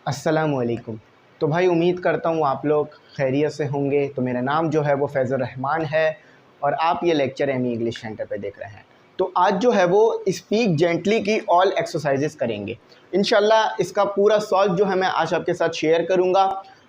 अस्सलामुअलैकुम। तो भाई उम्मीद करता हूँ आप लोग खैरियत से होंगे। तो मेरा नाम जो है वो फैज़ुर रहमान है और आप ये लेक्चर एमी इंग्लिश सेंटर पे देख रहे हैं। तो आज जो है वो स्पीक जेंटली की ऑल एक्सरसाइजेस करेंगे। इंशाल्लाह इसका पूरा सॉल्व जो है मैं आज आपके साथ शेयर करूँगा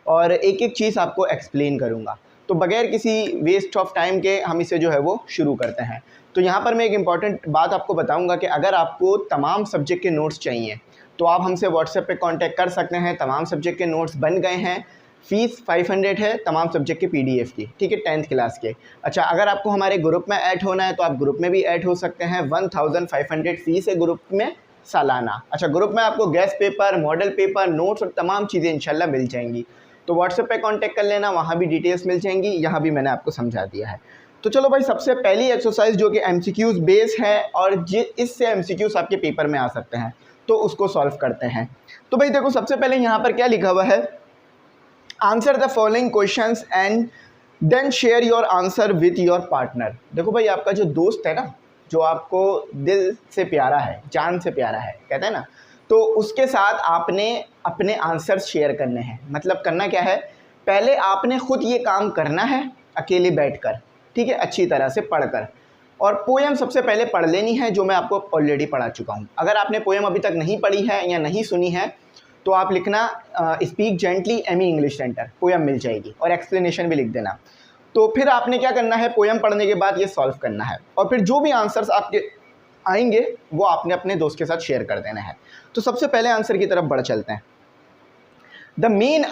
और एक एक चीज़ आपको एक्सप्लेन करूँगा। तो बगैर किसी वेस्ट ऑफ टाइम के हम इसे जो है वो शुरू करते हैं। तो यहाँ पर मैं एक इम्पॉर्टेंट बात आपको बताऊँगा कि अगर आपको तमाम सब्जेक्ट के नोट्स चाहिए तो आप हमसे व्हाट्सएप पे कांटेक्ट कर सकते हैं। तमाम सब्जेक्ट के नोट्स बन गए हैं। फ़ीस 500 है तमाम सब्जेक्ट के पीडीएफ की, ठीक है, 10th क्लास के। अच्छा, अगर आपको हमारे ग्रुप में ऐड होना है तो आप ग्रुप में भी ऐड हो सकते हैं। 1500 फ़ीस है ग्रुप में सालाना। अच्छा, ग्रुप में आपको guest paper, model paper, notes और तमाम चीज़ें इंशाल्लाह मिल जाएंगी। तो व्हाट्सएप पे कांटेक्ट कर लेना, वहाँ भी डिटेल्स मिल जाएंगी। यहाँ भी मैंने आपको समझा दिया है। तो चलो भाई, सबसे पहली एक्सरसाइज जो कि एमसीक्यूज़ बेस है और इससे एमसीक्यूज़ आपके पेपर में आ सकते हैं, तो उसको सॉल्व करते हैं। तो भाई देखो, सबसे पहले यहाँ पर क्या लिखा हुआ है, answer the following questions and then share your answer with your partner. देखो भाई, आपका जो दोस्त है ना, जो आपको दिल से प्यारा है, जान से प्यारा है, कहते हैं ना, तो उसके साथ आपने अपने आंसर शेयर करने हैं। मतलब करना क्या है, पहले आपने खुद ये काम करना है अकेले बैठकर, ठीक है, अच्छी तरह से पढ़कर। और पोएम सबसे पहले पढ़ लेनी है, जो मैं आपको ऑलरेडी पढ़ा चुका हूँ। अगर आपने पोएम अभी तक नहीं पढ़ी है या नहीं सुनी है तो आप लिखना speak gently Amy English centre, poem मिल जाएगी, और एक्सप्लेनेशन भी लिख देना। तो फिर आपने क्या करना है, पोएम पढ़ने के बाद ये सॉल्व करना है और फिर जो भी आंसर्स आपके आएंगे वो आपने अपने दोस्त के साथ शेयर कर देना है। तो सबसे पहले आंसर की तरफ बढ़ चलते हैं। The main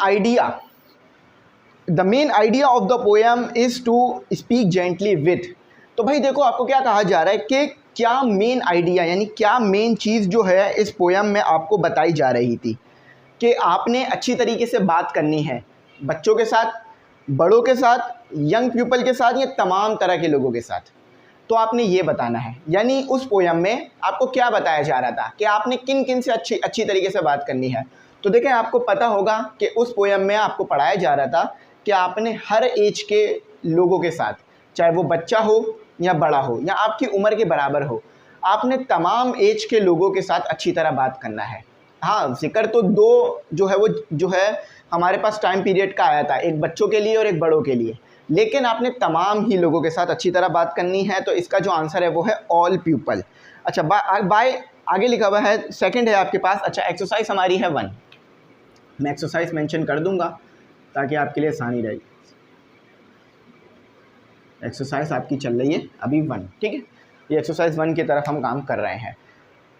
idea of the poem is to speak gently with. तो भाई देखो, आपको क्या कहा जा रहा है कि क्या मेन आइडिया यानी क्या मेन चीज़ जो है इस पोएम में आपको बताई जा रही थी कि आपने अच्छी तरीके से बात करनी है बच्चों के साथ, बड़ों के साथ, यंग पीपल के साथ, या तमाम तरह के लोगों के साथ। तो आपने ये बताना है। यानी उस पोएम में आपको क्या बताया जा रहा था कि आपने किन किन से अच्छी तरीके से बात करनी है। तो देखें, आपको पता होगा कि उस पोएम में आपको पढ़ाया जा रहा था कि आपने हर एज के लोगों के साथ, चाहे वो बच्चा हो या बड़ा हो या आपकी उम्र के बराबर हो, आपने तमाम एज के लोगों के साथ अच्छी तरह बात करना है। हाँ, जिक्र तो दो जो है हमारे पास टाइम पीरियड का आया था, एक बच्चों के लिए और एक बड़ों के लिए, लेकिन आपने तमाम ही लोगों के साथ अच्छी तरह बात करनी है। तो इसका जो आंसर है वो है ऑल पीपल। अच्छा, बाय आगे लिखा हुआ है, सेकंड है आपके पास। अच्छा, एक्सरसाइज हमारी है 1। मैं एक्सरसाइज मेंशन कर दूंगा ताकि आपके लिए आसानी रहेगी। एक्सरसाइज आपकी चल रही है अभी 1, ठीक है। ये एक्सरसाइज 1 की तरफ हम काम कर रहे हैं।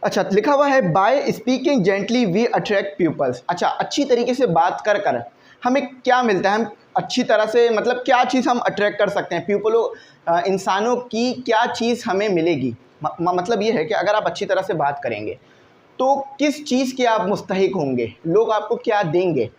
अच्छा, लिखा हुआ है by speaking gently we attract peoples. अच्छा, अच्छी तरीके से बात कर हमें क्या मिलता है, हम अच्छी तरह से मतलब क्या चीज़ हम अट्रैक्ट कर सकते हैं पीपलों, इंसानों की क्या चीज़ हमें मिलेगी। मतलब ये है कि अगर आप अच्छी तरह से बात करेंगे तो किस चीज़ के आप मुस्तहिक होंगे, लोग आपको क्या देंगे।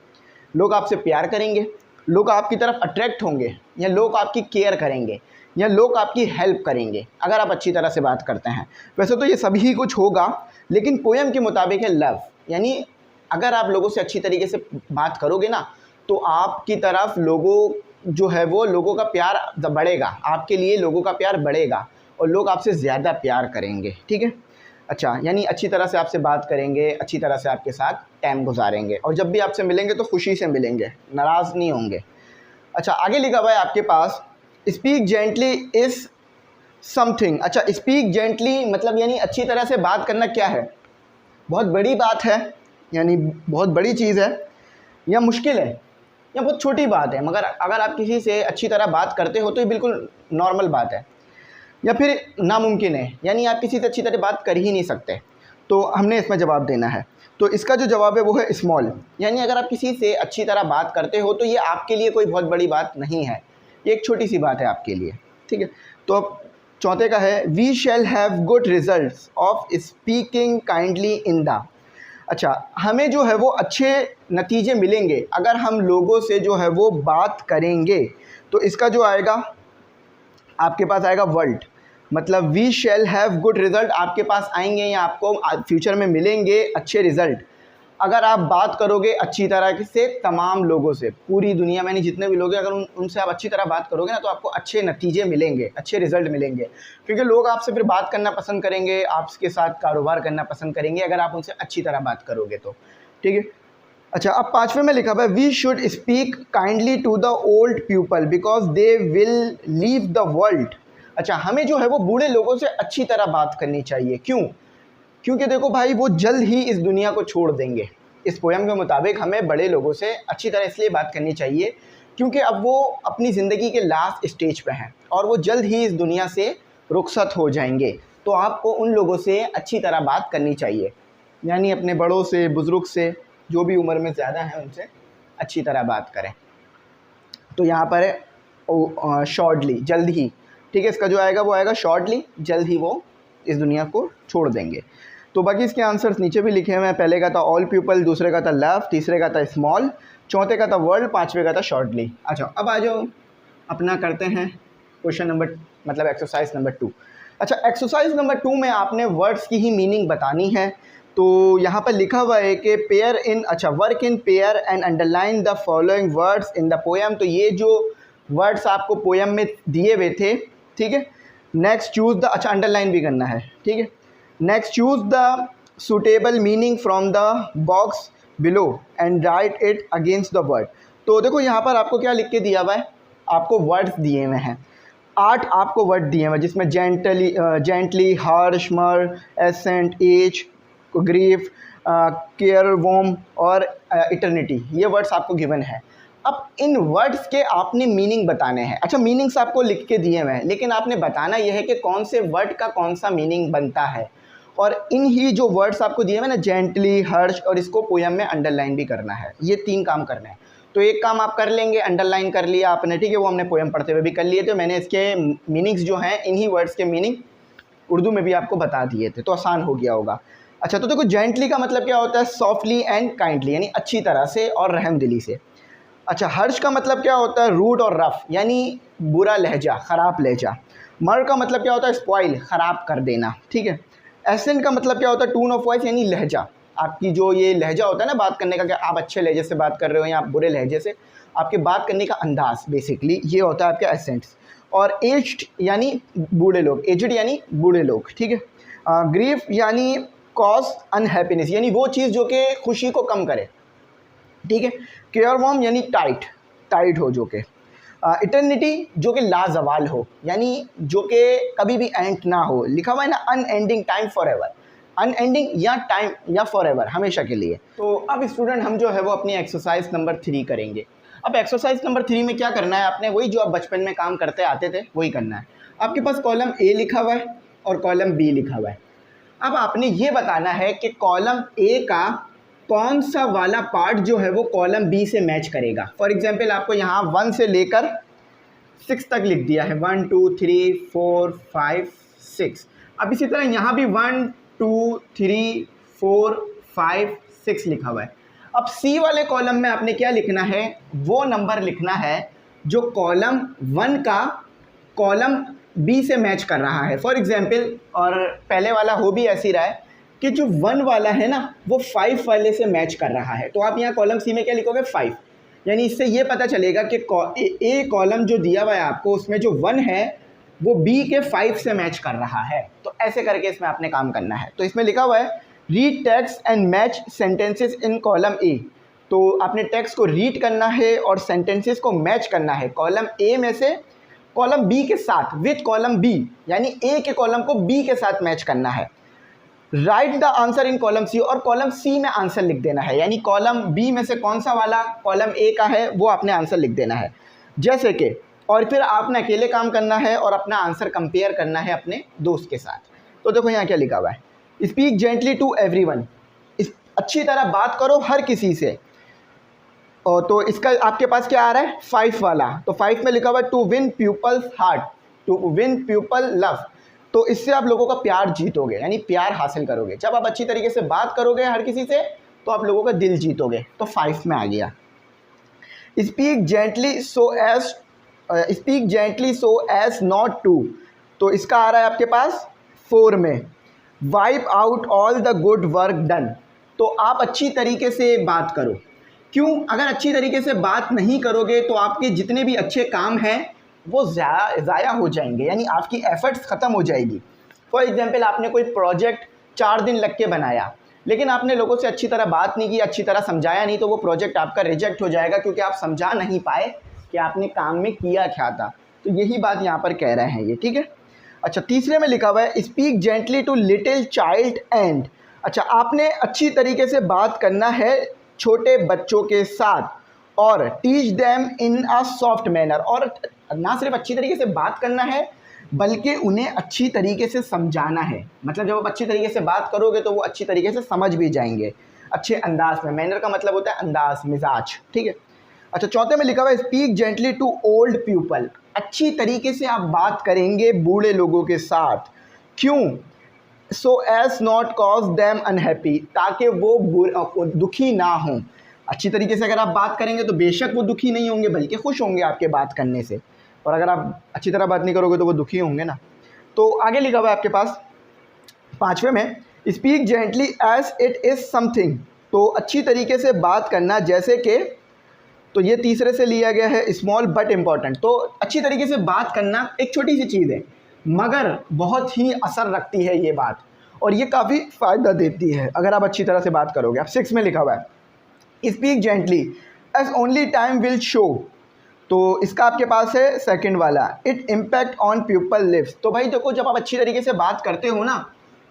लोग आपसे प्यार करेंगे, लोग आपकी तरफ अट्रैक्ट होंगे, या लोग आपकी केयर करेंगे, या लोग आपकी हेल्प करेंगे अगर आप अच्छी तरह से बात करते हैं। वैसे तो ये सभी कुछ होगा, लेकिन पोएम के मुताबिक है लव। यानी अगर आप लोगों से अच्छी तरीके से बात करोगे ना, तो आपकी तरफ लोगों का प्यार बढ़ेगा, आपके लिए लोगों का प्यार बढ़ेगा और लोग आपसे ज़्यादा प्यार करेंगे, ठीक है। अच्छा, यानी अच्छी तरह से आपसे बात करेंगे, अच्छी तरह से आपके साथ टाइम गुजारेंगे, और जब भी आपसे मिलेंगे तो खुशी से मिलेंगे, नाराज़ नहीं होंगे। अच्छा, आगे लिखा हुआ है आपके पास, स्पीक जेंटली इज़ समथिंग। अच्छा, स्पीक जेंटली मतलब यानी अच्छी तरह से बात करना क्या है, बहुत बड़ी बात है, यानी बहुत बड़ी चीज़ है, या मुश्किल है, या बहुत छोटी बात है, मगर अगर आप किसी से अच्छी तरह बात करते हो तो ये बिल्कुल नॉर्मल बात है, या फिर नामुमकिन है, यानी आप किसी से अच्छी तरह बात कर ही नहीं सकते। तो हमने इसमें जवाब देना है। तो इसका जो जवाब है वो है स्मॉल। यानी अगर आप किसी से अच्छी तरह बात करते हो तो ये आपके लिए कोई बहुत बड़ी बात नहीं है, ये एक छोटी सी बात है आपके लिए, ठीक है। तो अब चौथे का है, we shall have good results of speaking kindly in the. अच्छा, हमें जो है वो अच्छे नतीजे मिलेंगे अगर हम लोगों से जो है वो बात करेंगे। तो इसका जो आएगा आपके पास आएगा वर्ल्ड, मतलब we shall have good result, आपके पास आएंगे या आपको फ्यूचर में मिलेंगे अच्छे रिज़ल्ट अगर आप बात करोगे अच्छी तरह से तमाम लोगों से। पूरी दुनिया में जितने भी लोग हैं, अगर उनसे आप अच्छी तरह बात करोगे ना, तो आपको अच्छे नतीजे मिलेंगे, अच्छे रिज़ल्ट मिलेंगे, क्योंकि लोग आपसे फिर बात करना पसंद करेंगे, आपके साथ कारोबार करना पसंद करेंगे अगर आप उनसे अच्छी तरह बात करोगे तो, ठीक है। अच्छा, अब 5वें में लिखा हुआ है we should speak kindly to the old people because they will leave the world. अच्छा, हमें जो है वो बूढ़े लोगों से अच्छी तरह बात करनी चाहिए। क्यों? क्योंकि देखो भाई, वो जल्द ही इस दुनिया को छोड़ देंगे। इस पोयम के मुताबिक हमें बड़े लोगों से अच्छी तरह इसलिए बात करनी चाहिए क्योंकि अब वो अपनी ज़िंदगी के लास्ट स्टेज पे हैं और वो जल्द ही इस दुनिया से रुखसत हो जाएंगे। तो आपको उन लोगों से अच्छी तरह बात करनी चाहिए, यानी अपने बड़ों से, बुज़ुर्ग से, जो भी उम्र में ज़्यादा हैं उनसे अच्छी तरह बात करें। तो यहाँ पर है शॉर्टली, जल्द ही। ठीक है, इसका जो आएगा वो आएगा शॉर्टली, जल्द ही वो इस दुनिया को छोड़ देंगे। तो बाकी इसके आंसर्स नीचे भी लिखे हुए हैं। पहले का था ऑल पीपल, दूसरे का था लव, तीसरे का था स्मॉल, चौथे का था वर्ल्ड, पाँचवें का था शॉर्टली। अच्छा, अब आ जाओ अपना करते हैं क्वेश्चन नंबर, मतलब एक्सरसाइज नंबर 2। अच्छा, एक्सरसाइज नंबर 2 में आपने वर्ड्स की ही मीनिंग बतानी है। तो यहाँ पर लिखा हुआ है कि पेयर इन, अच्छा, work in pair and underline the following words in the poem. तो ये जो वर्ड्स आपको पोएम में दिए हुए थे, ठीक है। नेक्स्ट चूज़ द, अच्छा अंडरलाइन भी करना है, ठीक है। Next choose the suitable meaning from the box below and right it against the word. तो देखो यहाँ पर आपको क्या लिख के दिया हुआ है, आपको वर्ड्स दिए हुए हैं, 8 आपको वर्ड दिए हुए हैं जिसमें जेंटली, हार्श, मर, एसेंट, एज, ग्रीफ, केयर, वोम और इटर्निटी, ये वर्ड्स आपको गिवन है। अब इन वर्ड्स के आपने मीनिंग बताने हैं। अच्छा, मीनिंग्स आपको लिख के दिए हुए हैं, लेकिन आपने बताना यह है कि कौन से वर्ड का कौन सा मीनिंग बनता है। और इन ही जो वर्ड्स आपको दिए हुए ना, जेंटली, हर्ष, और इसको पोएम में अंडरलाइन भी करना है। ये 3 काम करना है। तो एक काम आप कर लेंगे, अंडरलाइन कर लिया आपने, ठीक है, वो हमने पोएम पढ़ते हुए भी कर लिए थे। मैंने इसके मीनिंग्स जो हैं, इन्हीं वर्ड्स के मीनिंग उर्दू में भी आपको बता दिए थे, तो आसान हो गया होगा। अच्छा, तो देखो जेंटली का मतलब क्या होता है, सॉफ्टली एंड काइंडली, यानी अच्छी तरह से और रहमदिली से। अच्छा, हर्ष का मतलब क्या होता है, रूड और रफ, यानी बुरा लहजा, ख़राब लहजा। मर का मतलब क्या होता है, स्पॉइल, ख़राब कर देना, ठीक है। एसेंट का मतलब क्या होता है, टून ऑफ वॉइस, यानी लहजा, आपकी जो ये लहजा होता है ना बात करने का, कि आप अच्छे लहजे से बात कर रहे हो या आप बुरे लहजे से, आपके बात करने का अंदाज, बेसिकली ये होता है आपके एसेंट्स। और एज्ड यानी बूढ़े लोग, एजड यानी बूढ़े लोग, ठीक है। ग्रीफ यानी कॉज अनहैप्पीनेस, यानी वो चीज़ जो कि खुशी को कम करे, ठीक है। केयरवॉर्म यानी टाइट, टाइट हो जो कि। इटर्निटी जो कि लाजवाल हो, यानी जो कि कभी भी एंड ना हो। लिखा हुआ है ना, unending, time for ever, unending या टाइम या फॉर एवर, हमेशा के लिए। तो अब स्टूडेंट हम जो है वो अपनी एक्सरसाइज नंबर 3 करेंगे। अब एक्सरसाइज नंबर 3 में क्या करना है आपने, वही जो आप बचपन में काम करते आते थे वही करना है। आपके पास कॉलम ए लिखा हुआ है और कॉलम बी लिखा हुआ है। अब आपने ये बताना है कि कॉलम ए का कौन सा वाला पार्ट जो है वो कॉलम बी से मैच करेगा। फॉर एग्जांपल आपको यहाँ 1 से लेकर 6 तक लिख दिया है, 1 2 3 4 5 6। अब इसी तरह यहाँ भी 1 2 3 4 5 6 लिखा हुआ है। अब सी वाले कॉलम में आपने क्या लिखना है, वो नंबर लिखना है जो कॉलम 1 का कॉलम बी से मैच कर रहा है। फॉर एग्जांपल, और पहले वाला हो भी ऐसी रहा है कि जो 1 वाला है ना वो 5 वाले से मैच कर रहा है। तो आप यहाँ कॉलम सी में क्या लिखोगे, 5। यानी इससे ये पता चलेगा कि ए कॉलम जो दिया हुआ है आपको, उसमें जो 1 है वो बी के 5 से मैच कर रहा है। तो ऐसे करके इसमें आपने काम करना है। तो इसमें लिखा हुआ है read text and match sentences in column A. तो आपने टेक्स्ट को रीड करना है और सेंटेंसेस को मैच करना है कॉलम ए में से कॉलम बी के साथ, विथ कॉलम बी, यानी ए के कॉलम को बी के साथ मैच करना है। Write the answer in column C, और कॉलम सी में आंसर लिख देना है, यानी कॉलम बी में से कौन सा वाला कॉलम ए का है वो आपने आंसर लिख देना है। जैसे कि, और फिर आपने अकेले काम करना है और अपना आंसर कंपेयर करना है अपने दोस्त के साथ। तो देखो यहाँ क्या लिखा हुआ है, स्पीक जेंटली टू एवरीवन, अच्छी तरह बात करो हर किसी से। और तो इसका आपके पास क्या आ रहा है, 5 वाला। तो 5 में लिखा हुआ है to win peoples heart, to win people love. तो इससे आप लोगों का प्यार जीतोगे, यानी प्यार हासिल करोगे। जब आप अच्छी तरीके से बात करोगे हर किसी से तो आप लोगों का दिल जीतोगे। तो 5 में आ गया। Speak gently so as not to, तो इसका आ रहा है आपके पास 4 में। Wipe out all the good work done, तो आप अच्छी तरीके से बात करो। क्यों? अगर अच्छी तरीके से बात नहीं करोगे तो आपके जितने भी अच्छे काम हैं वो ज़ाया हो जाएंगे, यानी आपकी एफर्ट्स ख़त्म हो जाएगी। फॉर एग्जांपल, आपने कोई प्रोजेक्ट 4 दिन लग के बनाया, लेकिन आपने लोगों से अच्छी तरह बात नहीं की, अच्छी तरह समझाया नहीं, तो वो प्रोजेक्ट आपका रिजेक्ट हो जाएगा, क्योंकि आप समझा नहीं पाए कि आपने काम में किया क्या था। तो यही बात यहाँ पर कह रहे हैं ये, ठीक है। अच्छा, तीसरे में लिखा हुआ है speak gently to little child and. अच्छा, आपने अच्छी तरीके से बात करना है छोटे बच्चों के साथ, और teach them in a soft manner, और ना सिर्फ अच्छी तरीके से बात करना है बल्कि उन्हें अच्छी तरीके से समझाना है। मतलब जब आप अच्छी तरीके से बात करोगे तो वो अच्छी तरीके से समझ भी जाएंगे, अच्छे अंदाज में। मैनर का मतलब होता है अंदाज, मिजाज, ठीक है। अच्छा, चौथे में लिखा हुआ है speak gently to old people. अच्छी तरीके से आप बात करेंगे बूढ़े लोगों के साथ। क्यों? So as not cause them unhappy, ताकि वो दुखी ना हों। अच्छी तरीके से अगर आप बात करेंगे तो बेशक वो दुखी नहीं होंगे बल्कि खुश होंगे आपके बात करने से, और अगर आप अच्छी तरह बात नहीं करोगे तो वो दुखी होंगे ना। तो आगे लिखा हुआ है आपके पास पाँचवें में speak gently as it is something. तो अच्छी तरीके से बात करना जैसे कि, तो ये तीसरे से लिया गया है स्मॉल बट इम्पॉर्टेंट। तो अच्छी तरीके से बात करना एक छोटी सी चीज़ है मगर बहुत ही असर रखती है ये बात, और ये काफ़ी फ़ायदा देती है अगर आप अच्छी तरह से बात करोगे। अब 6 में लिखा हुआ है speak gently as only time will show. तो इसका आपके पास है सेकंड वाला, it impact on people lives. तो भाई देखो, जब आप अच्छी तरीके से बात करते हो ना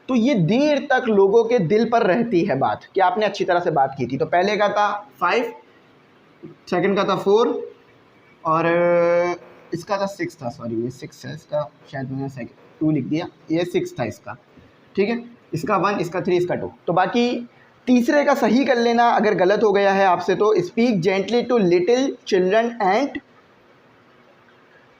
तो ये देर तक लोगों के दिल पर रहती है बात कि आपने अच्छी तरह से बात की थी। तो पहले का था 5, सेकंड का था 4, और इसका था 6 था, सॉरी ये 6 है, इसका शायद मैंने सेकंड 2 लिख दिया, ये 6 था इसका, ठीक है। इसका 1, इसका 3, इसका 2। तो बाकी तीसरे का सही कर लेना अगर गलत हो गया है आपसे। तो speak gently to little children and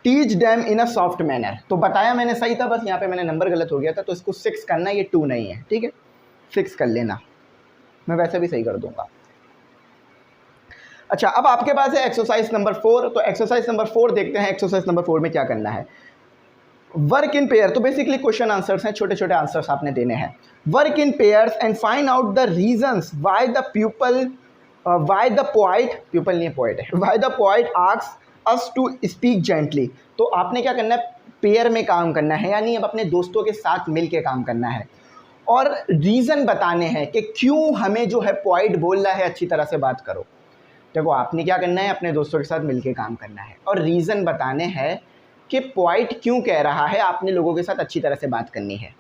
teach them in a soft manner. तो बताया मैंने सही था, बस यहाँ पे मैंने नंबर गलत हो गया था, तो इसको 6 करना, ये 2 नहीं है, ठीक है। 6 कर लेना, मैं वैसे भी सही कर दूंगा। अच्छा, अब आपके पास है एक्सरसाइज नंबर 4। तो एक्सरसाइज नंबर 4 देखते हैं। एक्सरसाइज नंबर 4 में क्या करना है, वर्क इन पेयर। तो बेसिकली क्वेश्चन आंसर्स हैं, छोटे छोटे आंसर्स आपने देने हैं। Work in pairs and find out the reasons why the poet, people नहीं पोएट है, why the poet asks us to speak gently. तो आपने क्या करना है, पेयर में काम करना है, यानी अब अपने दोस्तों के साथ मिल के काम करना है, और रीज़न बताने हैं कि क्यों हमें जो है पोएट बोल रहा है अच्छी तरह से बात करो। देखो, आपने क्या करना है, अपने दोस्तों के साथ मिल के काम करना है और रीज़न बताने हैं कि पोएट क्यों कह रहा है आपने लोगों के साथ अच्छी तरह से बात करनी है।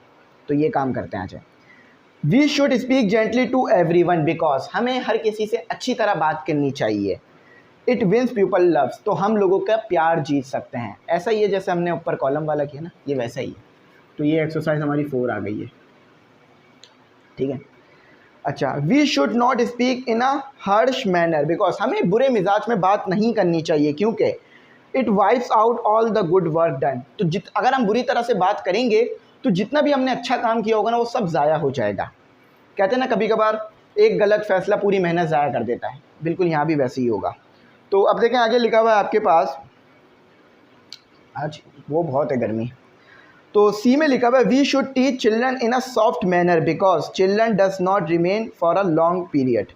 तो ये काम करते हैं आज। We should speak gently to everyone because, हमें हर किसी से अच्छी तरह बात करनी चाहिए। इट विंस पीपल लव्स, तो हम लोगों का प्यार जीत सकते हैं। ऐसा ही है जैसे हमने ऊपर कॉलम वाला किया ना, ये वैसा ही है। तो ये एक्सरसाइज हमारी 4 आ गई है, ठीक है। अच्छा, we should not speak in a harsh manner because, हमें बुरे मिजाज में बात नहीं करनी चाहिए क्योंकि it wipes out all the good work done. तो अगर हम बुरी तरह से बात करेंगे तो जितना भी हमने अच्छा काम किया होगा ना वो सब ज़ाया हो जाएगा। कहते हैं ना, कभी कभार एक गलत फैसला पूरी मेहनत ज़ाया कर देता है, बिल्कुल यहाँ भी वैसे ही होगा। तो अब देखें आगे लिखा हुआ है आपके पास, आज वो बहुत है गर्मी। तो सी में लिखा हुआ है we should teach children in a soft manner because children does not remain for a long period.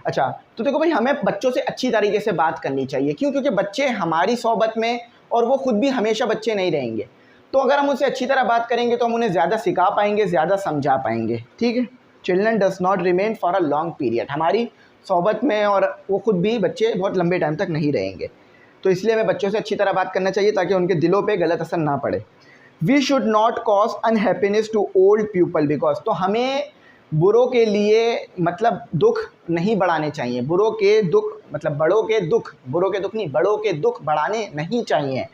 अच्छा, तो देखो भाई, हमें बच्चों से अच्छी तरीके से बात करनी चाहिए। क्यों? क्योंकि बच्चे हमारी सोबत में, और वो खुद भी हमेशा बच्चे नहीं रहेंगे। तो अगर हम उनसे अच्छी तरह बात करेंगे तो हम उन्हें ज़्यादा सिखा पाएंगे, ज़्यादा समझा पाएंगे, ठीक है। Children does not remain for a long period, हमारी सोबत में, और वो खुद भी बच्चे बहुत लंबे टाइम तक नहीं रहेंगे। तो इसलिए हमें बच्चों से अच्छी तरह बात करना चाहिए ताकि उनके दिलों पे गलत असर ना पड़े। We should not cause unhappiness to old people because, तो हमें बुरों के लिए मतलब दुख नहीं बढ़ाने चाहिए। बुरों के दुख मतलब बड़ों के दुख, बुरों के दुख नहीं, बड़ों के दुख बढ़ाने नहीं चाहिए।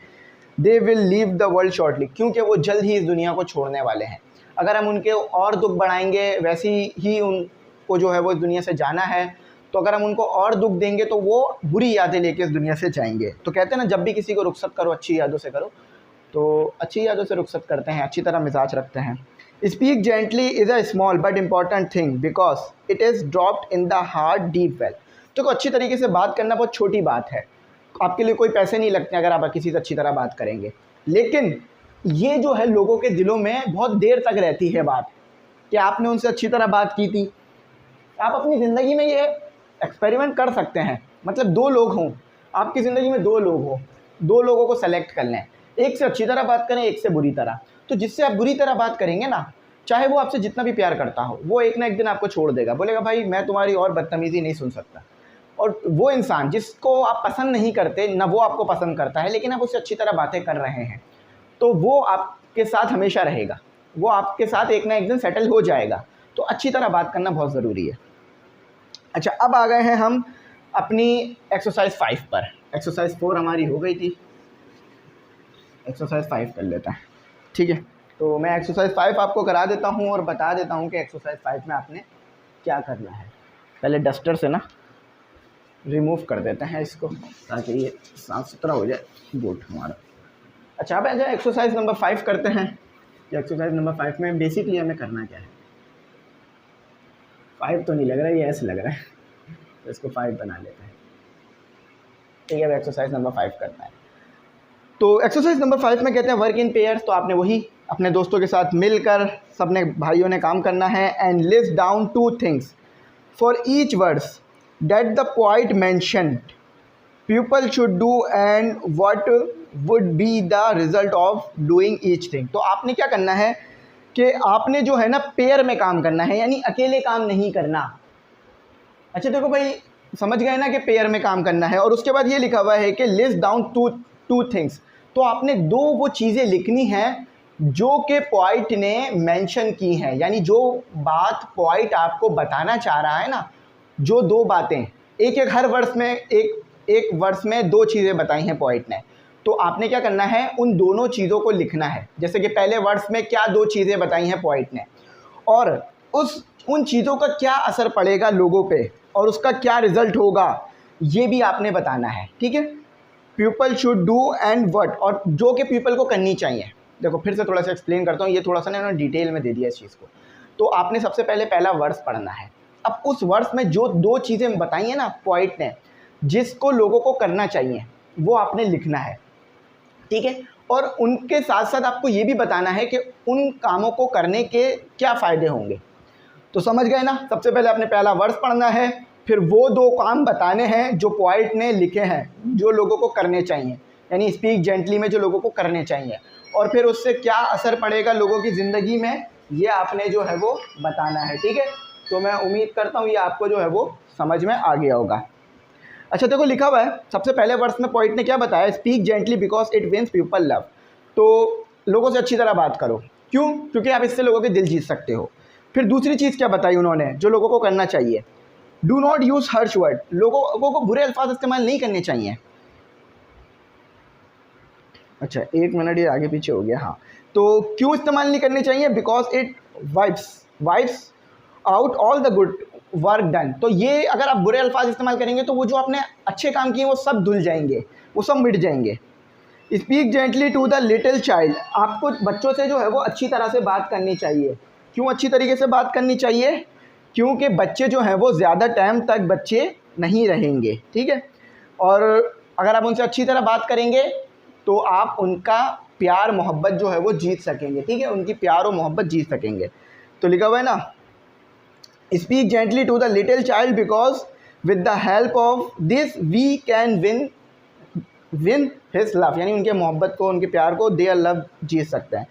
दे will leave the world shortly, क्योंकि वो जल्द ही इस दुनिया को छोड़ने वाले हैं। अगर हम उनके और दुख बढ़ाएंगे, वैसी ही उनको जो है वो इस दुनिया से जाना है, तो अगर हम उनको और दुख देंगे तो वो बुरी यादें लेके इस दुनिया से जाएंगे। तो कहते हैं ना, जब भी किसी को रुखसत करो अच्छी यादों से करो। तो अच्छी यादों से रुखसत करते हैं, अच्छी तरह मिजाज रखते हैं। Speak gently is a small but important thing because it is dropped in the heart deep well. तो अच्छी तरीके से बात करना बहुत छोटी बात है, आपके लिए कोई पैसे नहीं लगते अगर आप किसी से अच्छी तरह बात करेंगे। लेकिन ये जो है लोगों के दिलों में बहुत देर तक रहती है बात कि आपने उनसे अच्छी तरह बात की थी। आप अपनी ज़िंदगी में ये एक्सपेरिमेंट कर सकते हैं। मतलब 2 लोग हों आपकी ज़िंदगी में, 2 लोग हों, 2 लोगों को सेलेक्ट कर लें, एक से अच्छी तरह बात करें, एक से बुरी तरह। तो जिससे आप बुरी तरह बात करेंगे ना, चाहे वो आपसे जितना भी प्यार करता हो, वो एक ना एक दिन आपको छोड़ देगा, बोलेगा भाई मैं तुम्हारी और बदतमीज़ी नहीं सुन सकता। और वो इंसान जिसको आप पसंद नहीं करते, ना वो आपको पसंद करता है, लेकिन आप उससे अच्छी तरह बातें कर रहे हैं, तो वो आपके साथ हमेशा रहेगा, वो आपके साथ एक ना एक दिन सेटल हो जाएगा। तो अच्छी तरह बात करना बहुत ज़रूरी है। अच्छा, अब आ गए हैं हम अपनी एक्सरसाइज 5 पर। एक्सरसाइज 4 हमारी हो गई थी, एक्सरसाइज 5 कर लेते हैं, ठीक है। तो मैं एक्सरसाइज 5 आपको करा देता हूँ और बता देता हूँ कि एक्सरसाइज 5 में आपने क्या करना है। पहले डस्टर से ना रिमूव कर देते हैं इसको, ताकि ये साफ सुथरा हो जाए बोर्ड हमारा। अच्छा, अब ऐसे एक्सरसाइज नंबर 5 करते हैं। एक्सरसाइज नंबर 5 में बेसिकली हमें करना क्या है, 5 तो नहीं लग रहा है, ये ऐसे लग रहा है, तो इसको 5 बना लेते हैं, ठीक है। अब एक्सरसाइज नंबर 5 करना है। तो एक्सरसाइज नंबर 5 में कहते हैं वर्क इन पेयर्स। तो आपने वही अपने दोस्तों के साथ मिलकर सबने भाइयों ने काम करना है। And list down 2 things for each words that the poet mentioned people should do and what would be the result of doing each thing. तो आपने क्या करना है कि आपने जो है ना पेयर में काम करना है, यानी अकेले काम नहीं करना। अच्छा देखो भाई, समझ गए ना कि पेयर में काम करना है। और उसके बाद ये लिखा हुआ है कि लिस्ट डाउन टू थिंग्स। तो आपने 2 वो चीज़ें लिखनी हैं जो कि पोइट ने मेंशन की हैं, यानी जो बात पोइट आपको बताना चाह रहा है ना, जो 2 बातें, एक हर वर्स में एक वर्स में 2 चीज़ें बताई हैं पोइट ने। तो आपने क्या करना है, उन दोनों चीज़ों को लिखना है। जैसे कि पहले वर्स में क्या 2 चीज़ें बताई हैं पोइट ने, और उन चीज़ों का क्या असर पड़ेगा लोगों पे और उसका क्या रिजल्ट होगा, ये भी आपने बताना है, ठीक है। People should do and what, और जो कि पीपल को करनी चाहिए। देखो फिर से थोड़ा सा एक्सप्लेन करता हूँ, ये थोड़ा सा ना डिटेल में दे दिया इस चीज़ को। तो आपने सबसे पहले पहला वर्स पढ़ना है। अब उस वर्स में जो 2 चीज़ें बताई हैं ना पोइट ने, जिसको लोगों को करना चाहिए, वो आपने लिखना है, ठीक है। और उनके साथ साथ आपको ये भी बताना है कि उन कामों को करने के क्या फ़ायदे होंगे। तो समझ गए ना, सबसे पहले आपने पहला वर्स पढ़ना है, फिर वो 2 काम बताने हैं जो पोइट ने लिखे हैं, जो लोगों को करने चाहिए, यानी स्पीक जेंटली में जो लोगों को करने चाहिए, और फिर उससे क्या असर पड़ेगा लोगों की ज़िंदगी में, ये आपने जो है वो बताना है, ठीक है। तो मैं उम्मीद करता हूँ ये आपको जो है वो समझ में आ गया होगा। अच्छा देखो, लिखा हुआ है सबसे पहले वर्स में पोइट ने क्या बताया, speak gently because it wins people love. तो लोगों से अच्छी तरह बात करो, क्यों, क्योंकि आप इससे लोगों के दिल जीत सकते हो। फिर दूसरी चीज़ क्या बताई उन्होंने जो लोगों को करना चाहिए, do not use Harsh word, लोगों को बुरे अल्फाज इस्तेमाल नहीं करने चाहिए। अच्छा 1 मिनट ये आगे पीछे हो गया, हाँ। तो क्यों इस्तेमाल नहीं करने चाहिए, because it wipes out all the good work done. तो ये अगर आप बुरे अल्फाज इस्तेमाल करेंगे तो वो जो आपने अच्छे काम किए वो सब धुल जाएंगे, वो सब मिट जाएंगे। Speak gently to the little child, आपको बच्चों से जो है वो अच्छी तरह से बात करनी चाहिए। क्यों अच्छी तरीके से बात करनी चाहिए, क्योंकि बच्चे जो हैं वो ज़्यादा टाइम तक बच्चे नहीं रहेंगे, ठीक है। और अगर आप उनसे अच्छी तरह बात करेंगे तो आप उनका प्यार मोहब्बत जो है वो जीत सकेंगे, ठीक है, उनकी प्यार और मोहब्बत जीत सकेंगे। तो लिखा हुआ है ना, speak gently to the little child because with the help of this we can win his love, यानी उनके मोहब्बत को, उनके प्यार को, देयर लव जीत सकते हैं।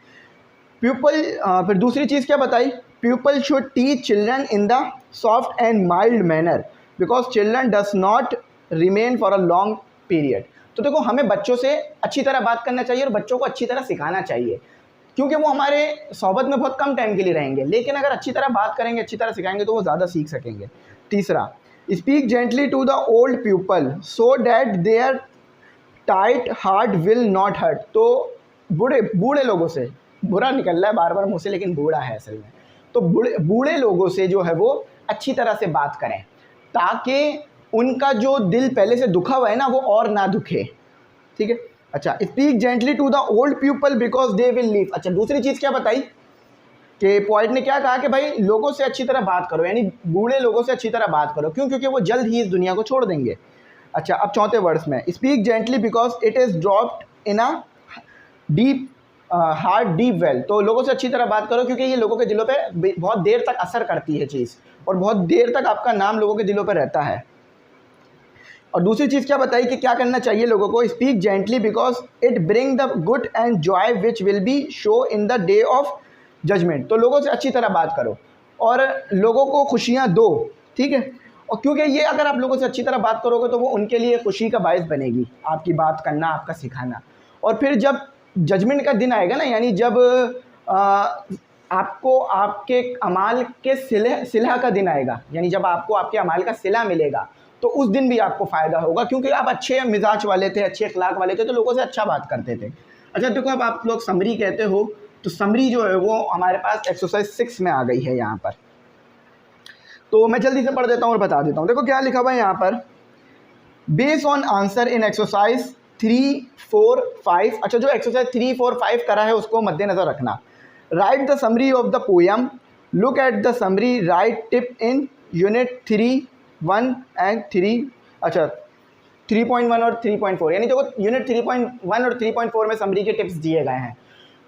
पीपल, फिर दूसरी चीज़ क्या बताई, people should teach children in the soft and mild manner because children does not remain for a long period. तो देखो हमें बच्चों से अच्छी तरह बात करना चाहिए और बच्चों को अच्छी तरह सिखाना चाहिए, क्योंकि वो हमारे सोहबत में बहुत कम टाइम के लिए रहेंगे, लेकिन अगर अच्छी तरह बात करेंगे, अच्छी तरह सिखाएंगे तो वो ज़्यादा सीख सकेंगे। तीसरा, speak gently to the old people so that their tight heart will not hurt. तो बूढ़े लोगों से, बुरा निकल रहा है बार बार मुँह से, लेकिन बूढ़ा है असल में, तो बूढ़े लोगों से जो है वो अच्छी तरह से बात करें, ताकि उनका जो दिल पहले से दुखा हुआ है ना वो और ना दुखे, ठीक है। अच्छा, speak gently to the old people because they will leave. अच्छा दूसरी चीज़ क्या बताई कि पॉइंट ने क्या कहा कि भाई लोगों से अच्छी तरह बात करो, यानी बूढ़े लोगों से अच्छी तरह बात करो, क्यों, क्योंकि वो जल्द ही इस दुनिया को छोड़ देंगे। अच्छा, अब चौथे वर्ड्स में, speak gently because it is dropped in a deep heart deep well. तो लोगों से अच्छी तरह बात करो क्योंकि ये लोगों के दिलों पे बहुत देर तक असर करती है चीज़, और बहुत देर तक आपका नाम लोगों के दिलों पे रहता है। और दूसरी चीज़ क्या बताई कि क्या करना चाहिए लोगों को, speak gently because it bring the good and joy which will be show in the day of judgment. तो लोगों से अच्छी तरह बात करो और लोगों को खुशियाँ दो, ठीक है। और क्योंकि ये अगर आप लोगों से अच्छी तरह बात करोगे तो वो उनके लिए खुशी का बायस बनेगी, आपकी बात करना, आपका सिखाना। और फिर जब जजमेंट का दिन आएगा ना, यानी जब आपको आपके अमाल के सिला का दिन आएगा, यानी जब आपको आपके अमाल का सिला मिलेगा, तो उस दिन भी आपको फ़ायदा होगा, क्योंकि आप अच्छे मिजाज वाले थे, अच्छे अखलाक वाले थे, तो लोगों से अच्छा बात करते थे। अच्छा देखो, अब आप लोग समरी कहते हो, तो समरी जो है वो हमारे पास एक्सरसाइज 6 में आ गई है यहाँ पर। तो मैं जल्दी से पढ़ देता हूँ और बता देता हूँ। देखो क्या लिखा हुआ है यहाँ पर, based on answer in exercise 3, 4, 5। अच्छा, जो एक्सरसाइज 3, 4, 5 करा है उसको मद्देनजर रखना। Right the summary of the poem, look at the summary, right tip in unit 3, 1 and 3। अच्छा, 3.1 और 3.4, यानी देखो यूनिट 3.1 और 3.4 में समरी के टिप्स दिए गए हैं,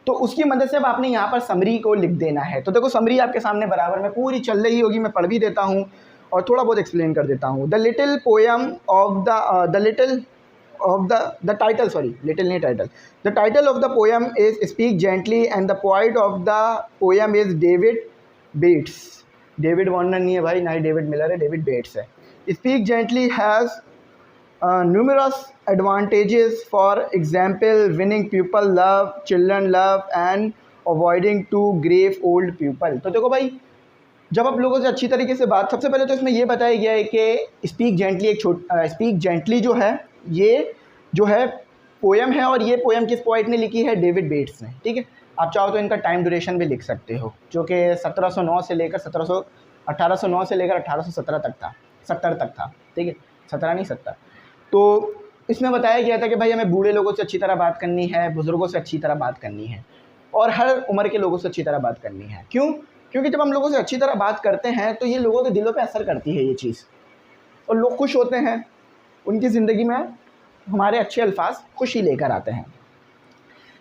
तो उसकी मदद से अब आपने यहाँ पर समरी को लिख देना है। तो देखो समरी आपके सामने बराबर में पूरी चल रही होगी, मैं पढ़ भी देता हूँ और थोड़ा बहुत एक्सप्लेन कर देता हूँ। The little poem of the title, sorry little नहीं title, the title of the poem is speak gently and the poet of the poem is David Bates. David Warner नहीं है भाई, ना ही डेविड मिलर है, डेविड बेट्स है। Speak gently has numerous advantages, for example winning people love, children love and avoiding too grave old people। तो देखो भाई, जब आप लोगों से अच्छी तरीके से बात, सबसे पहले तो इसमें ये बताया गया है कि स्पीक जेंटली स्पीक जेंटली जो है, ये जो है पोएम है, और ये पोएम किस पोइट ने लिखी है, डेविड बेट्स ने, ठीक है। आप चाहो तो इनका टाइम ड्यूरेशन भी लिख सकते हो, जो कि 1809 से लेकर 1817 तक था, 70 तक था, ठीक है, 17 नहीं 70। तो इसमें बताया गया था कि भाई हमें बूढ़े लोगों से अच्छी तरह बात करनी है, बुज़ुर्गों से अच्छी तरह बात करनी है, और हर उम्र के लोगों से अच्छी तरह बात करनी है। क्यों? क्योंकि जब हम लोगों से अच्छी तरह बात करते हैं तो ये लोगों के दिलों पे असर करती है ये चीज़, और लोग खुश होते हैं, उनकी ज़िंदगी में हमारे अच्छे अल्फाज खुशी लेकर आते हैं।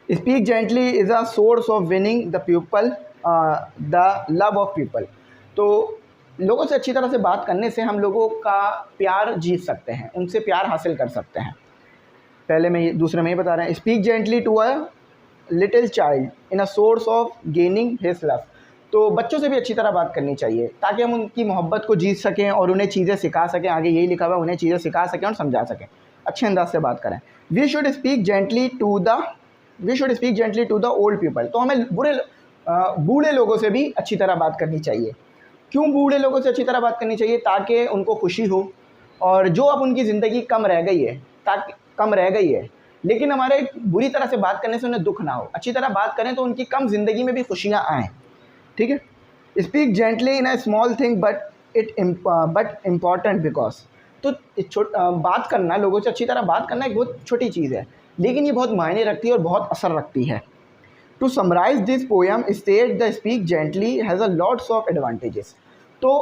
Speak gently is a source of winning the people, the love of people. तो लोगों से अच्छी तरह से बात करने से हम लोगों का प्यार जीत सकते हैं, उनसे प्यार हासिल कर सकते हैं। पहले में दूसरे में ही बता रहे हैं, speak gently to a little child in a source of gaining his love. तो बच्चों से भी अच्छी तरह बात करनी चाहिए ताकि हम उनकी मोहब्बत को जीत सकें और उन्हें चीज़ें सिखा सकें। आगे यही लिखा हुआ है, उन्हें चीज़ें सिखा सकें और समझा सकें, अच्छे अंदाज से बात करें। We should speak gently to the old people. तो हमें बूढ़े लोगों से भी अच्छी तरह बात करनी चाहिए। क्यों बूढ़े लोगों से अच्छी तरह बात करनी चाहिए? ताकि उनको खुशी हो, और जो अब उनकी ज़िंदगी कम रह गई है, लेकिन हमारे बुरी तरह से बात करने से उन्हें दुख ना हो। अच्छी तरह बात करें तो उनकी कम ज़िंदगी में भी खुशियाँ आएँ, ठीक है। Speak gently in a small thing but important because. तो बात करना, लोगों से अच्छी तरह बात करना एक बहुत छोटी चीज़ है, लेकिन ये बहुत मायने रखती है और बहुत असर रखती है। To summarise this poem state the speak gently has a lots of advantages. तो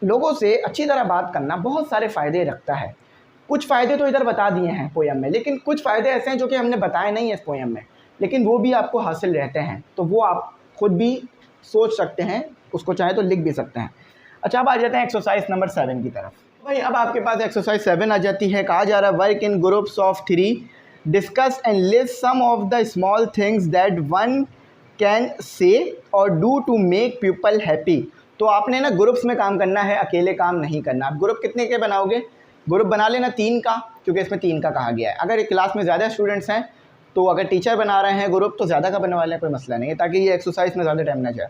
लोगों से अच्छी तरह बात करना बहुत सारे फ़ायदे रखता है। कुछ फ़ायदे तो इधर बता दिए हैं पोएम में, लेकिन कुछ फ़ायदे ऐसे हैं जो कि हमने बताए नहीं है इस पोएम में, लेकिन वो भी आपको हासिल रहते हैं। तो वो आप खुद भी सोच सकते हैं, उसको चाहे तो लिख भी सकते हैं। अच्छा, अब आ जाते हैं एक्सरसाइज नंबर 7 की तरफ। भाई अब आपके पास एक्सरसाइज 7 आ जाती है। कहा जा रहा है work in groups of 3, discuss and list some of the small things that one can say or do to make people happy. तो आपने ना ग्रुप्स में काम करना है, अकेले काम नहीं करना। आप ग्रुप कितने के बनाओगे? ग्रुप बना लेना 3 का, क्योंकि इसमें 3 का कहा गया है। अगर एक क्लास में ज़्यादा स्टूडेंट्स हैं तो अगर टीचर बना रहे हैं ग्रुप तो ज़्यादा का बनवा लें, कोई मसला नहीं है, ताकि ये एक्सरसाइज में ज़्यादा टाइम ना जाए।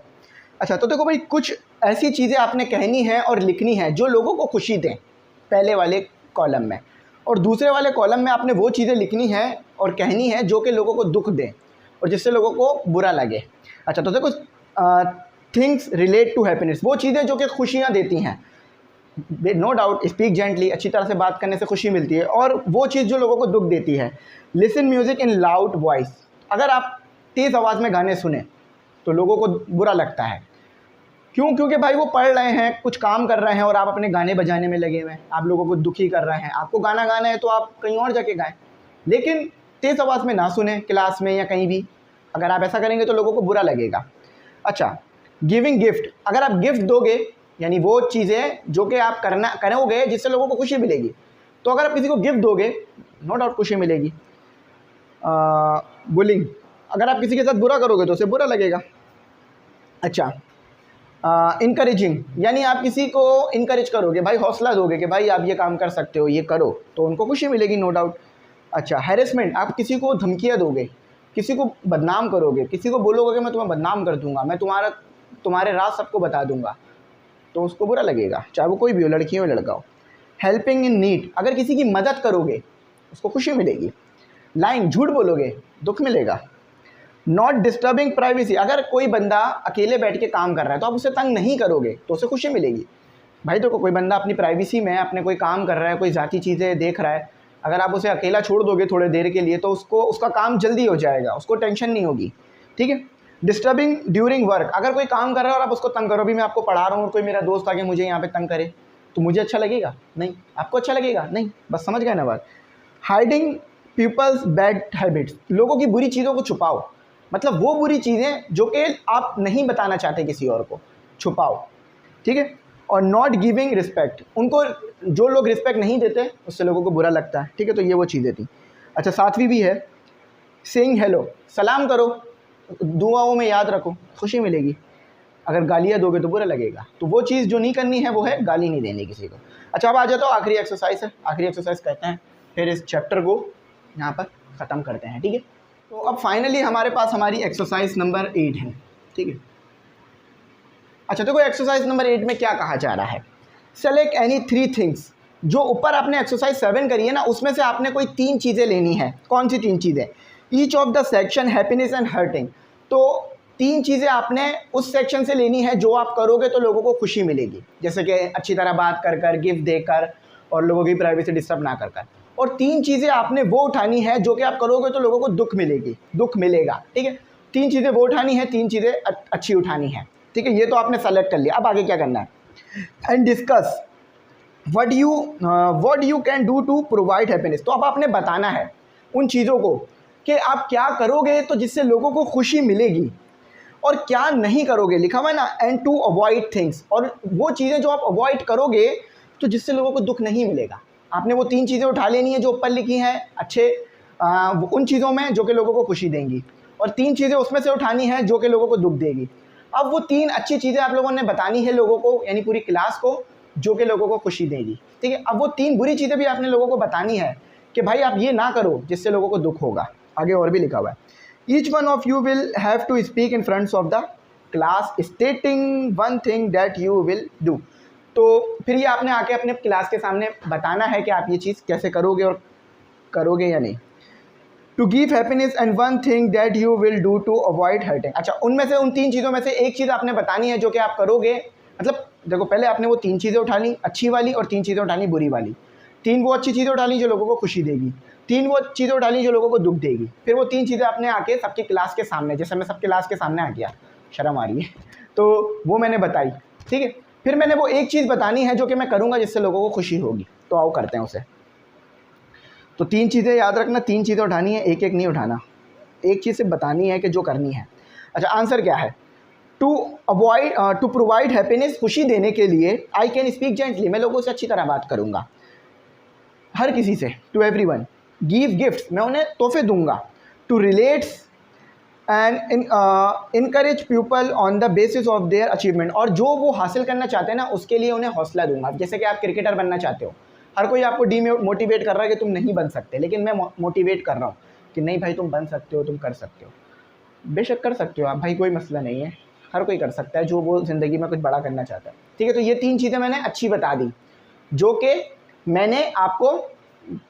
अच्छा, तो देखो भाई, कुछ ऐसी चीज़ें आपने कहनी है और लिखनी है जो लोगों को खुशी दें, पहले वाले कॉलम में, और दूसरे वाले कॉलम में आपने वो चीज़ें लिखनी है और कहनी है जो कि लोगों को दुख दें और जिससे लोगों को बुरा लगे। अच्छा, तो देखो थिंग्स रिलेट टू हैप्पीनेस, वो चीज़ें जो कि खुशियाँ देती हैं। नो डाउट स्पीक जेंटली, अच्छी तरह से बात करने से खुशी मिलती है। और वो चीज़ जो लोगों को दुख देती है, listen music in loud voice. अगर आप तेज़ आवाज़ में गाने सुने तो लोगों को बुरा लगता है। क्यों? क्योंकि भाई वो पढ़ रहे हैं, कुछ काम कर रहे हैं और आप अपने गाने बजाने में लगे हुए हैं, आप लोगों को दुखी कर रहे हैं। आपको गाना गाना है तो आप कहीं और जाके गाएं, लेकिन तेज़ आवाज़ में ना सुने, क्लास में या कहीं भी। अगर आप ऐसा करेंगे तो लोगों को बुरा लगेगा। अच्छा, गिविंग गिफ्ट, अगर आप गिफ्ट दोगे, यानी वो चीज़ें जो कि आप करोगे जिससे लोगों को खुशी मिलेगी, तो अगर आप किसी को गिफ्ट दोगे नो डाउट खुशी मिलेगी। बुलिंग, अगर आप किसी के साथ बुरा करोगे तो उसे बुरा लगेगा। अच्छा, इनकरेजिंग, यानी आप किसी को इनकरेज करोगे, भाई हौसला दोगे कि भाई आप ये काम कर सकते हो, ये करो, तो उनको खुशी मिलेगी, नो डाउट। अच्छा, हैरेसमेंट, आप किसी को धमकियाँ दोगे, किसी को बदनाम करोगे, किसी को बोलोगे कि मैं तुम्हें बदनाम कर दूंगा, मैं तुम्हारे राज सबको बता दूंगा, तो उसको बुरा लगेगा, चाहे वो कोई भी हो, लड़की हो लड़का हो। हेल्पिंग इन नीड, अगर किसी की मदद करोगे उसको खुशी मिलेगी। लाइंग, झूठ बोलोगे, दुख मिलेगा। नॉट डिस्टर्बिंग प्राइवेसी, अगर कोई बंदा अकेले बैठ के काम कर रहा है तो आप उसे तंग नहीं करोगे तो उसे खुशी मिलेगी। भाई देखो, कोई बंदा अपनी प्राइवेसी में अपने कोई काम कर रहा है, कोई ज़ाती चीज़ें देख रहा है, अगर आप उसे अकेला छोड़ दोगे थोड़ी देर के लिए तो उसको उसका काम जल्दी हो जाएगा, उसको टेंशन नहीं होगी, ठीक है। डिस्टर्बिंग ड्यूरिंग वर्क, अगर कोई काम कर रहा है और आप उसको तंग करो, भी मैं आपको पढ़ा रहा हूँ और कोई मेरा दोस्त आके मुझे यहाँ पे तंग करे, तो मुझे अच्छा लगेगा नहीं, आपको अच्छा लगेगा नहीं, बस समझ गए ना बात। हाइडिंग पीपल्स बैड हैबिट्स, लोगों की बुरी चीज़ों को छुपाओ, मतलब वो बुरी चीज़ें जो कि आप नहीं बताना चाहते किसी और को, छुपाओ, ठीक है। और नॉट गिविंग रिस्पेक्ट, उनको जो लोग रिस्पेक्ट नहीं देते उससे लोगों को बुरा लगता है, ठीक है, तो ये वो चीज़ें थी। अच्छा, सातवीं भी है, सेइंग हेलो, सलाम करो, दुआओं में याद रखो, खुशी मिलेगी। अगर गालियाँ दोगे तो बुरा लगेगा, तो वो चीज़ जो नहीं करनी है वो है गाली नहीं देनी किसी को। अच्छा, अब आ जाता हूँ आखिरी एक्सरसाइज है, आखिरी एक्सरसाइज कहते हैं, फिर इस चैप्टर को यहाँ पर ख़त्म करते हैं, ठीक है। तो अब फाइनली हमारे पास हमारी एक्सरसाइज नंबर 8 है, ठीक है। अच्छा, देखो एक्सरसाइज नंबर 8 में क्या कहा जा रहा है, सेलेक्ट एनी 3 थिंग्स, जो ऊपर आपने एक्सरसाइज 7 करी है ना, उसमें से आपने कोई 3 चीज़ें लेनी है। कौन सी 3 चीज़ें? Each of the section happiness and hurting, तो 3 चीज़ें आपने उस सेक्शन से लेनी है जो आप करोगे तो लोगों को खुशी मिलेगी, जैसे कि अच्छी तरह बात कर कर, गिफ्ट देकर और लोगों की प्राइवेसी डिस्टर्ब ना कर कर। और 3 चीज़ें आपने वो उठानी है जो कि आप करोगे तो लोगों को दुख मिलेगा, ठीक है। 3 चीज़ें वो उठानी है, 3 चीज़ें अच्छी उठानी है, ठीक है। ये तो आपने सेलेक्ट कर लिया, अब आगे क्या करना है, and discuss what you can do to provide happiness, तो अब आपने बताना है उन चीज़ों को कि आप क्या करोगे तो जिससे लोगों को खुशी मिलेगी और क्या नहीं करोगे, लिखा हुआ है ना, एंड टू अवॉइड थिंग्स, और वो चीज़ें जो आप अवॉइड करोगे तो जिससे लोगों को दुख नहीं मिलेगा। आपने वो 3 चीज़ें उठा लेनी है जो ऊपर लिखी हैं अच्छे उन चीज़ों में जो कि लोगों को खुशी देंगी, और 3 चीज़ें उसमें से उठानी है जो कि लोगों को दुख देगी। अब वो 3 अच्छी चीज़ें आप लोगों ने बतानी है लोगों को, यानी पूरी क्लास को, जो कि लोगों को खुशी देगी, ठीक है। अब वो 3 बुरी चीज़ें भी आपने लोगों को बतानी है कि भाई आप ये ना करो जिससे लोगों को दुख होगा। आगे और भी लिखा हुआ है, each one of you will have to speak in front of the class stating one thing that you will do, तो फिर ये आपने आके अपने क्लास के सामने बताना है कि आप ये चीज़ कैसे करोगे और करोगे या नहीं। To give happiness and one thing that you will do to avoid hurting, अच्छा, उनमें से उन 3 चीज़ों में से एक चीज़ आपने बतानी है जो कि आप करोगे, मतलब देखो पहले आपने वो 3 चीज़ें उठानी अच्छी वाली और 3 चीज़ें उठानी बुरी वाली। 3 वो अच्छी चीज़ें उठानी जो लोगों को खुशी देगी, 3 वो चीज़ें उठानी जो लोगों को दुख देगी, फिर वो 3 चीज़ें आपने आके सबकी क्लास के सामने, जैसे मैं सबकी क्लास के सामने आ गया, शर्म आ रही है, तो वो मैंने बताई, ठीक है। फिर मैंने वो एक चीज़ बतानी है जो कि मैं करूँगा जिससे लोगों को खुशी होगी, तो आओ करते हैं उसे। तो 3 चीज़ें याद रखना, 3 चीज़ें उठानी है, एक एक नहीं उठाना, एक चीज़ से बतानी है कि जो करनी है। अच्छा, आंसर क्या है, टू प्रोवाइड हैप्पीनेस, खुशी देने के लिए, आई कैन स्पीक जेंटली, मैं लोगों से अच्छी तरह बात करूँगा, हर किसी से, to every one, give gift, मैं उन्हें तोहफे दूंगा, to relates and encourage people on the basis of their achievement, और जो वो हासिल करना चाहते हैं ना उसके लिए उन्हें हौसला दूंगा। जैसे कि आप क्रिकेटर बनना चाहते हो, हर कोई आपको मोटिवेट कर रहा है कि तुम नहीं बन सकते, लेकिन मैं मोटिवेट कर रहा हूँ कि नहीं भाई तुम बन सकते हो, तुम कर सकते हो, बेशक कर सकते हो आप भाई, कोई मसला नहीं है, हर कोई कर सकता है जो वो ज़िंदगी में कुछ बड़ा करना चाहता है, ठीक है। तो ये 3 चीज़ें मैंने अच्छी बता दी जो कि मैंने आपको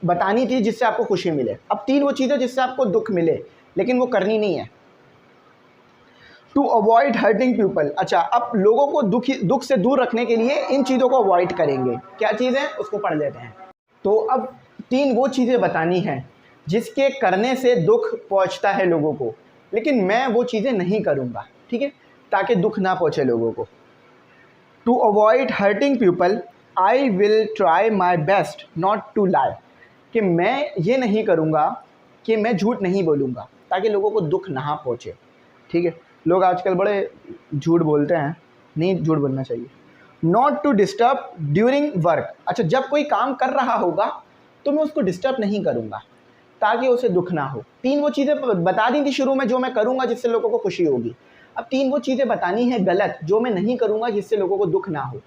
बतानी थी जिससे आपको खुशी मिले। अब 3 वो चीज़ें जिससे आपको दुख मिले लेकिन वो करनी नहीं है। टू अवॉइड हर्टिंग पीपल, अच्छा, अब लोगों को दुख से दूर रखने के लिए इन चीज़ों को अवॉइड करेंगे। क्या चीज़ है उसको पढ़ लेते हैं। तो अब 3 वो चीज़ें बतानी हैं जिसके करने से दुख पहुंचता है लोगों को, लेकिन मैं वो चीज़ें नहीं करूँगा, ठीक है, ताकि दुख ना पहुँचे लोगों को। To avoid hurting people I will try my best not to lie, कि मैं ये नहीं करूँगा कि मैं झूठ नहीं बोलूँगा ताकि लोगों को दुख ना पहुँचे, ठीक है। लोग आजकल बड़े झूठ बोलते हैं, नहीं झूठ बोलना चाहिए। Not to disturb during work, अच्छा, जब कोई काम कर रहा होगा तो मैं उसको डिस्टर्ब नहीं करूँगा ताकि उसे दुख ना हो। 3 वो चीज़ें बता दी थी शुरू में जो मैं करूँगा जिससे लोगों को खुशी होगी। अब 3 वो चीज़ें बतानी है गलत जो मैं नहीं करूँगा जिससे लोगों को दुख ना हो।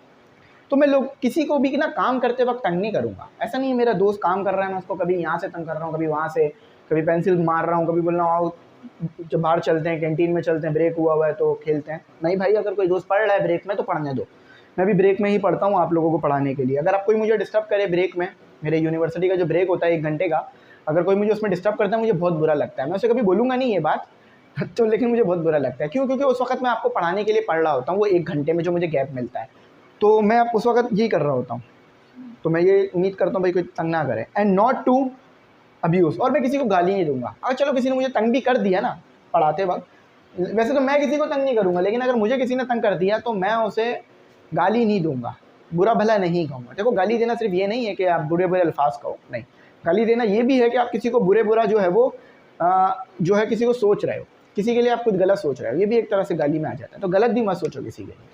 तो मैं लोग किसी को भी ना काम करते वक्त तंग नहीं करूँगा। ऐसा नहीं है मेरा दोस्त काम कर रहा है मैं उसको कभी यहाँ से तंग कर रहा हूँ, कभी वहाँ से, कभी पेंसिल मार रहा हूँ, कभी बोल रहा हूँ आओ जब बाहर चलते हैं, कैंटीन में चलते हैं, ब्रेक हुआ है तो खेलते हैं। नहीं भाई, अगर कोई दोस्त पढ़ रहा है ब्रेक में तो पढ़ने दो। मैं भी ब्रेक में ही पढ़ता हूँ आप लोगों को पढ़ाने के लिए। अगर आप कोई मुझे डिस्टर्ब करे ब्रेक में, मेरे यूनिवर्सिटी का जो ब्रेक होता है 1 घंटे का, अगर कोई मुझे उसमें डिस्टर्ब करता है मुझे बहुत बुरा लगता है। मैं उसे कभी बोलूँगा नहीं ये बात तो, लेकिन मुझे बहुत बुरा लगता है। क्यों? क्योंकि उस वक़्त मैं आपको पढ़ाने के लिए पढ़ रहा होता हूँ, वो 1 घंटे में जो मुझे गैप मिलता है, तो मैं अब उस वक़्त यही कर रहा होता हूँ। तो मैं ये उम्मीद करता हूँ भाई कोई तंग ना करे। एंड नॉट टू अब्यूज़, और मैं किसी को गाली नहीं दूँगा। अगर चलो किसी ने मुझे तंग भी कर दिया ना पढ़ाते वक़्त, वैसे तो मैं किसी को तंग नहीं करूँगा, लेकिन अगर मुझे किसी ने तंग कर दिया तो मैं उसे गाली नहीं दूँगा, बुरा भला नहीं कहूँगा। देखो गाली देना सिर्फ ये नहीं है कि आप बुरे-बुरे अल्फाज कहो, नहीं। गाली देना ये भी है कि आप किसी को बुरा जो है वो जो है किसी को सोच रहे हो, किसी के लिए आप कुछ गलत सोच रहे हो, ये भी एक तरह से गाली में आ जाता है। तो गलत भी मत सोचो किसी के लिए।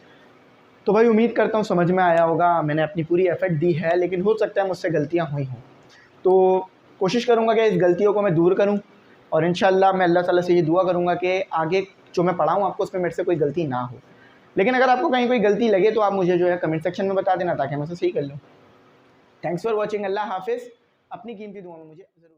तो भाई उम्मीद करता हूँ समझ में आया होगा। मैंने अपनी पूरी एफर्ट दी है, लेकिन हो सकता है मुझसे गलतियाँ हुई हों, तो कोशिश करूँगा कि इस गलतियों को मैं दूर करूँ, और इंशाअल्लाह मैं अल्लाह ताला से ये दुआ करूँगा कि आगे जो मैं पढ़ाऊँ आपको उसमें मेरे से कोई गलती ना हो। लेकिन अगर आपको कहीं कोई गलती लगे तो आप मुझे जो है कमेंट सेक्शन में बता देना ताकि मैं उसे सही कर लूँ। Thanks for watching. अल्लाह हाफिज़। अपनी कीमती दुआ में मुझे ज़रूर